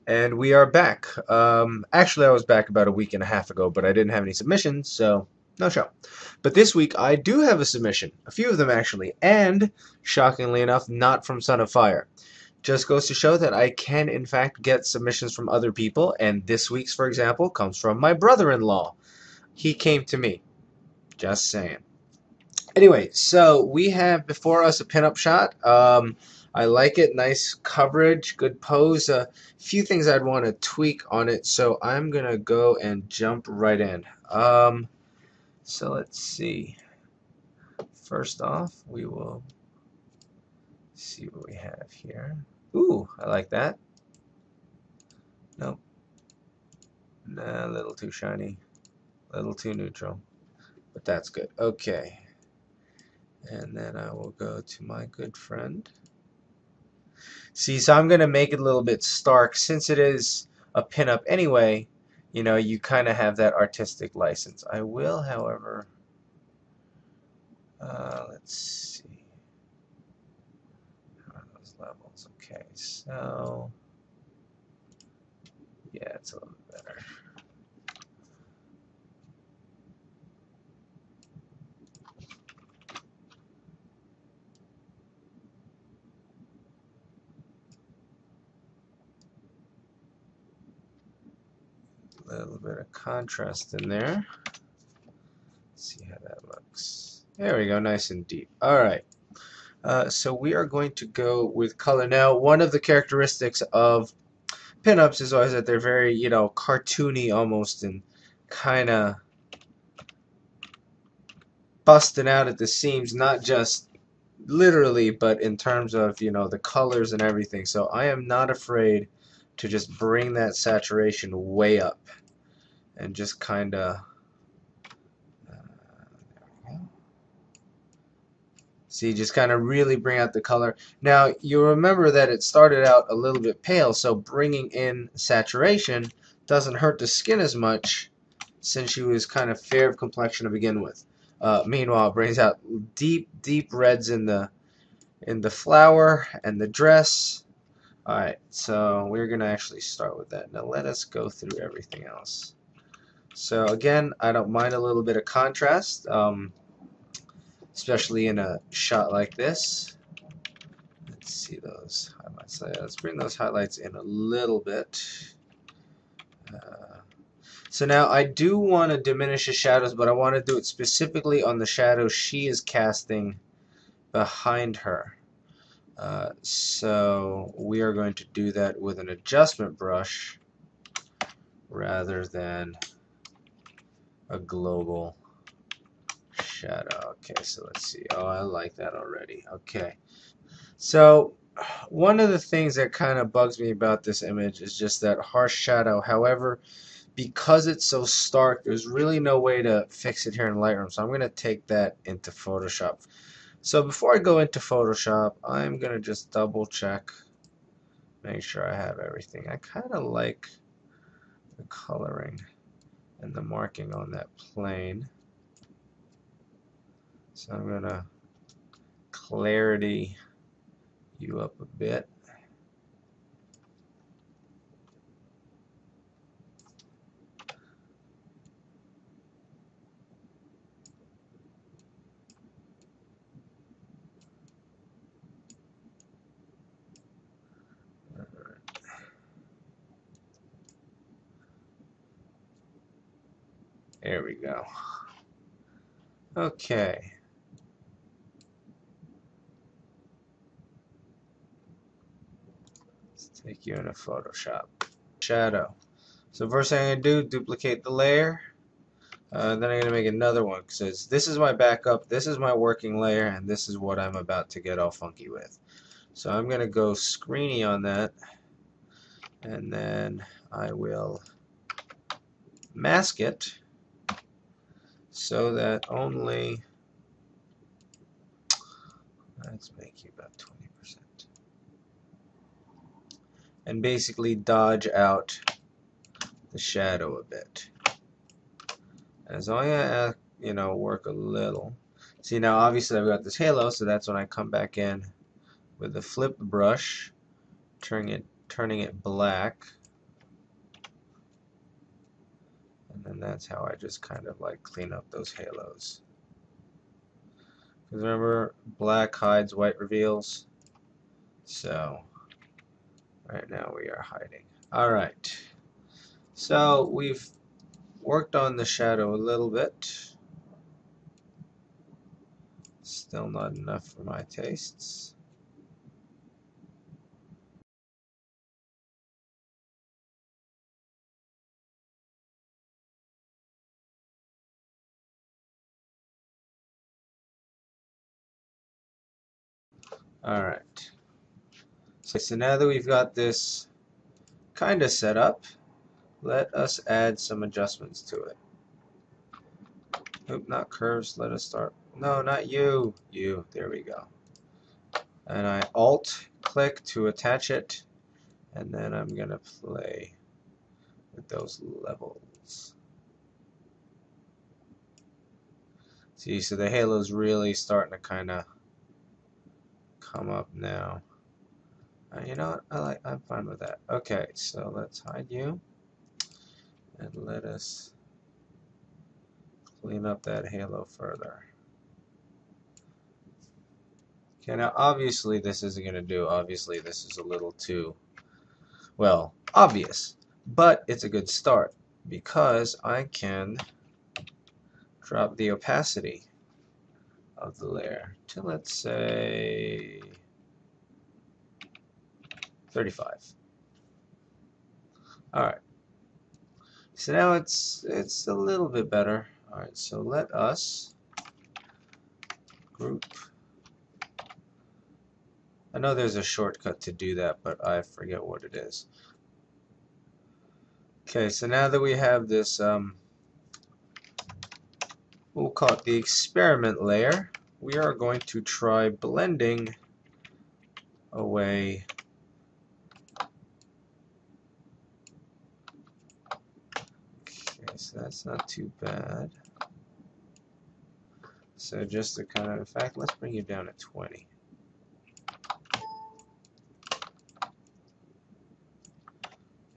And we are back. Actually, I was back about a week and a half ago, but I didn't have any submissions, so no show. But this week, I do have a submission. A few of them, actually. And, shockingly enough, not from Son of Fire. Just goes to show that I can, in fact, get submissions from other people. And this week's, for example, comes from my brother-in-law. He came to me. Just saying. Anyway, so we have before us a pinup shot. I like it. Nice coverage, good pose. A few things I'd want to tweak on it, so I'm going to go and jump right in. So let's see. First off, we will see what we have here. Ooh, I like that. Nope. Nah, a little too shiny. A little too neutral. But that's good. Okay. And then I will go to my good friend. See, so I'm going to make it a little bit stark. Since it is a pinup anyway, you know, you kind of have that artistic license. I will, however, let's see. How are those levels? Okay, so, yeah, it's a little bit better. A little bit of contrast in there. Let's see how that looks. There we go, nice and deep. All right. So we are going to go with color. Now, one of the characteristics of pinups is always that they're very, you know, cartoony almost and kind of busting out at the seams, not just literally, but in terms of, you know, the colors and everything. So I am not afraid to just bring that saturation way up and just kind of see, just kind of really bring out the color. Now, you remember that it started out a little bit pale, so bringing in saturation doesn't hurt the skin as much since she was kind of fair of complexion to begin with. Meanwhile, it brings out deep, deep reds in the flower and the dress. Alright, so we're going to actually start with that. Now let us go through everything else. So again, I don't mind a little bit of contrast. Especially in a shot like this. Let's see those highlights. Let's bring those highlights in a little bit. So now I do want to diminish the shadows, but I want to do it specifically on the shadow she is casting behind her. So we are going to do that with an adjustment brush rather than a global shadow. Okay, so let's see. Oh, I like that already. Okay. So one of the things that kind of bugs me about this image is just that harsh shadow. However, because it's so stark, there's really no way to fix it here in Lightroom. So I'm going to take that into Photoshop. So before I go into Photoshop, I'm going to just double check, make sure I have everything. I kind of like the coloring and the marking on that plane. So I'm going to clarity you up a bit. There we go. Okay. Let's take you into Photoshop. Shadow. So first thing I'm going to do, duplicate the layer. Then I'm going to make another one because this is my backup, this is my working layer, and this is what I'm about to get all funky with. So I'm going to go screeny on that, and then I will mask it so that only, let's make you about 20%, and basically dodge out the shadow a bit. As long as I, you know, work a little. See, now obviously I've got this halo, so that's when I come back in with the flip brush, turning it black. And that's how I just kind of like clean up those halos. Because remember, black hides, white reveals. So right now we are hiding. Alright. So we've worked on the shadow a little bit. Still not enough for my tastes. Alright. So now that we've got this kind of set up, let us add some adjustments to it. Nope, not curves. Let us start. No, not you. You. There we go. And I Alt click to attach it, and then I'm going to play with those levels. See, so the halo's really starting to kind of come up now. You know what? I'm fine with that. Okay, so let's hide you, and let us clean up that halo further. Okay, now obviously this isn't going to do. Obviously this is a little too, well, obvious. But it's a good start because I can drop the opacity of the layer to, let's say, 35. Alright. So now it's a little bit better. Alright, so let us group. I know there's a shortcut to do that, but I forget what it is. Okay, so now that we have this, we'll call it the experiment layer, we are going to try blending away so that's not too bad. So just to kind of, in fact, let's bring you down to 20.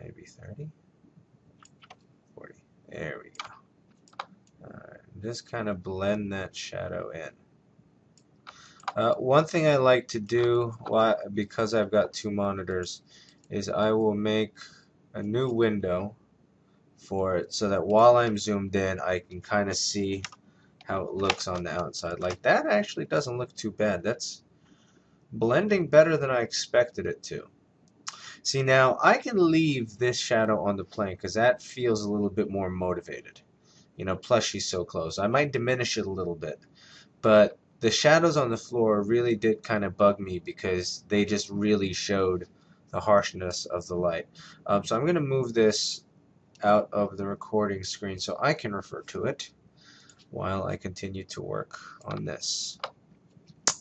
Maybe 30, 40. There we go. Alright, just kind of blend that shadow in. One thing I like to do, because I've got two monitors, is I will make a new window for it so that while I'm zoomed in, I can kind of see how it looks on the outside. Like, that actually doesn't look too bad. That's blending better than I expected it to. See, now I can leave this shadow on the plane because that feels a little bit more motivated. You know, plus she's so close. I might diminish it a little bit, but the shadows on the floor really did kind of bug me because they just really showed the harshness of the light. So I'm going to move this out of the recording screen so I can refer to it while I continue to work on this.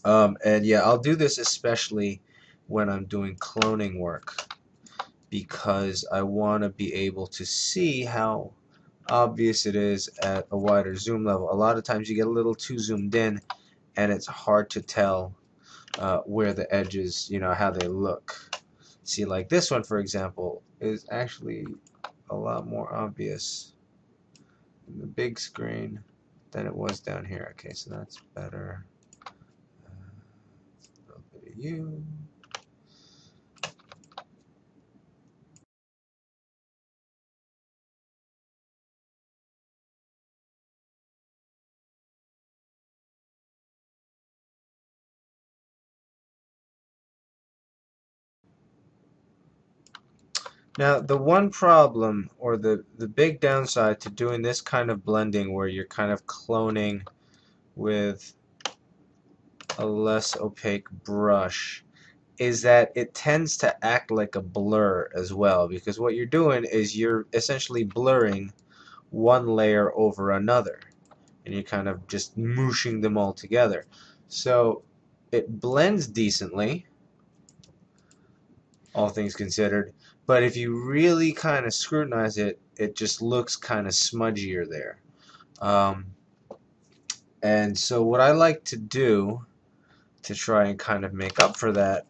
And yeah, I'll do this especially when I'm doing cloning work because I want to be able to see how obvious it is at a wider zoom level. A lot of times you get a little too zoomed in and it's hard to tell where the edges, you know, how they look. See, like this one, for example, is actually a lot more obvious in the big screen than it was down here. Okay, so that's better. A little bit of you. Now, the one problem, or the big downside to doing this kind of blending where you're kind of cloning with a less opaque brush, is that it tends to act like a blur as well, because what you're doing is you're essentially blurring one layer over another, and you're kind of just mooshing them all together. So it blends decently, all things considered, but if you really kind of scrutinize it, it just looks kind of smudgier there. And so what I like to do to try and kind of make up for that,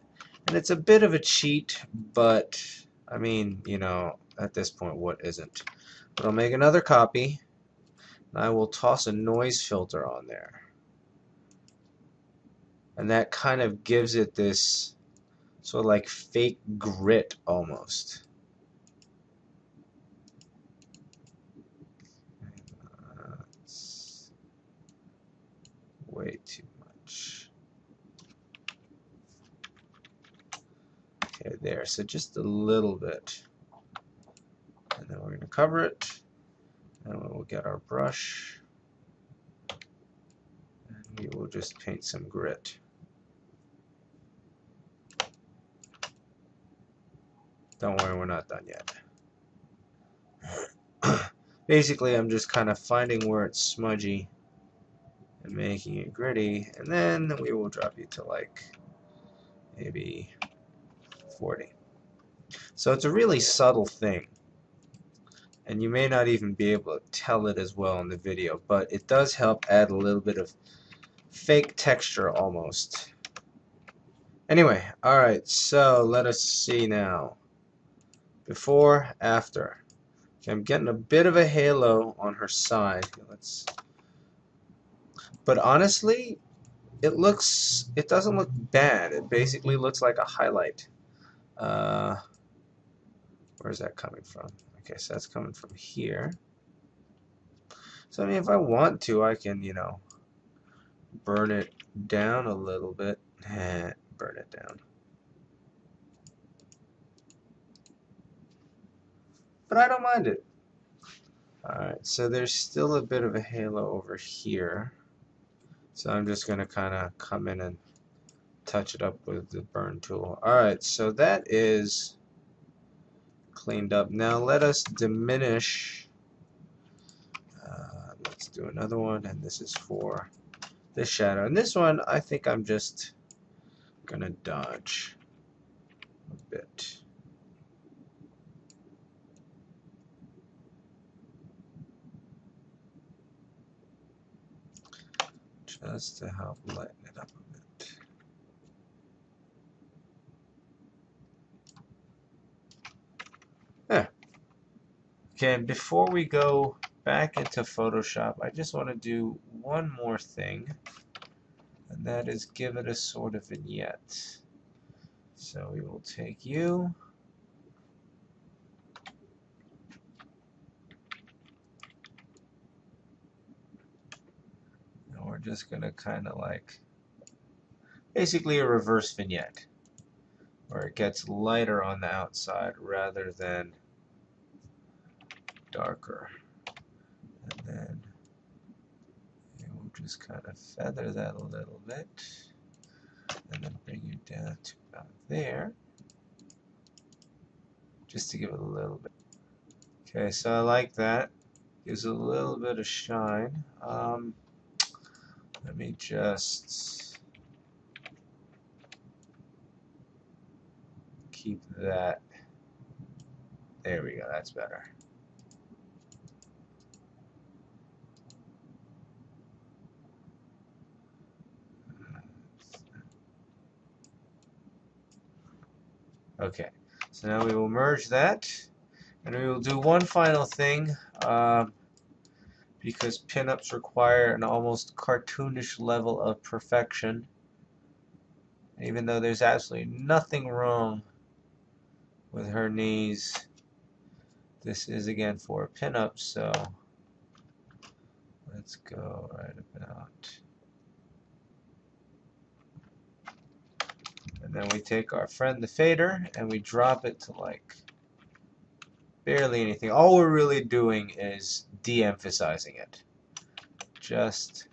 and it's a bit of a cheat, but I mean, you know, at this point, what isn't? But I'll make another copy, and I will toss a noise filter on there. And that kind of gives it this sort of like fake grit almost. It's way too much. Okay, there. So just a little bit. And then we're going to cover it. And we'll get our brush. And we will just paint some grit. Don't worry, we're not done yet. Basically, I'm just kind of finding where it's smudgy and making it gritty, and then we will drop you to like maybe 40. So it's a really subtle thing, and you may not even be able to tell it as well in the video, but it does help add a little bit of fake texture almost. Anyway, alright, so let us see now. Before, after. Okay, I'm getting a bit of a halo on her side. But honestly, it doesn't look bad. It basically looks like a highlight. Where's that coming from? Okay, so that's coming from here. So I mean, if I want to, I can, you know, burn it down a little bit. Burn it down. But I don't mind it. Alright, so there's still a bit of a halo over here. So I'm just going to kind of come in and touch it up with the burn tool. Alright, so that is cleaned up. Now let us diminish. Let's do another one, and this is for this shadow. And this one, I think I'm just going to dodge a bit. Just to help lighten it up a bit. There. Okay, and before we go back into Photoshop, I just want to do one more thing, and that is give it a sort of vignette. So we will take you, and we're just going to kind of like, basically a reverse vignette, where it gets lighter on the outside rather than darker. And then we'll just kind of feather that a little bit, and then bring you down to about there, just to give it a little bit. Okay, so I like that. Gives a little bit of shine. Let me just keep that. There we go, that's better. Okay, so now we will merge that, and we will do one final thing, because pinups require an almost cartoonish level of perfection, even though there's absolutely nothing wrong with her knees. This is again for a pinup, so let's go right about. And then we take our friend the fader and we drop it to like barely anything. All we're really doing is de-emphasizing it. Just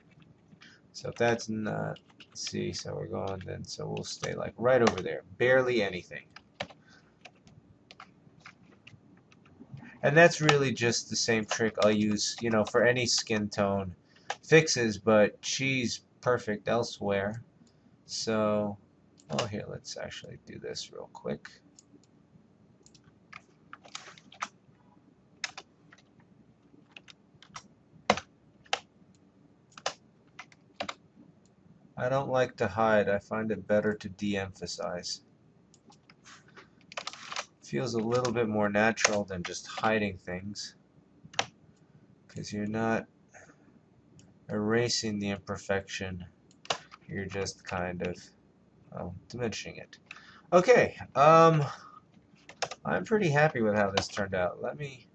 so if that's not, see, so we're going then, so we'll stay like right over there, barely anything. And that's really just the same trick I'll use, you know, for any skin tone fixes, but she's perfect elsewhere. So, oh, here, let's actually do this real quick. I don't like to hide. I find it better to de-emphasize. Feels a little bit more natural than just hiding things. because you're not erasing the imperfection. You're just kind of, well, diminishing it. Okay, I'm pretty happy with how this turned out. Let me...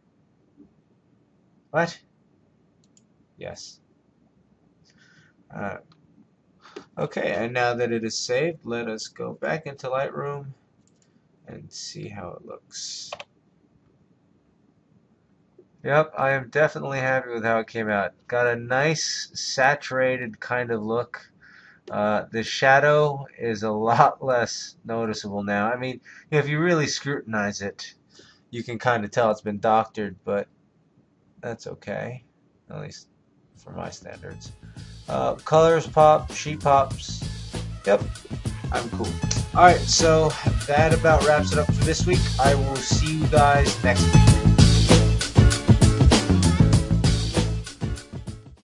What? Yes. Okay, and now that it is saved, let us go back into Lightroom and see how it looks. Yep, I am definitely happy with how it came out. Got a nice saturated kind of look. The shadow is a lot less noticeable now. I mean, if you really scrutinize it, you can kind of tell it's been doctored, but that's okay, at least for my standards. Colors pop, she pops. Yep, I'm cool. Alright, so that about wraps it up for this week. I will see you guys next week.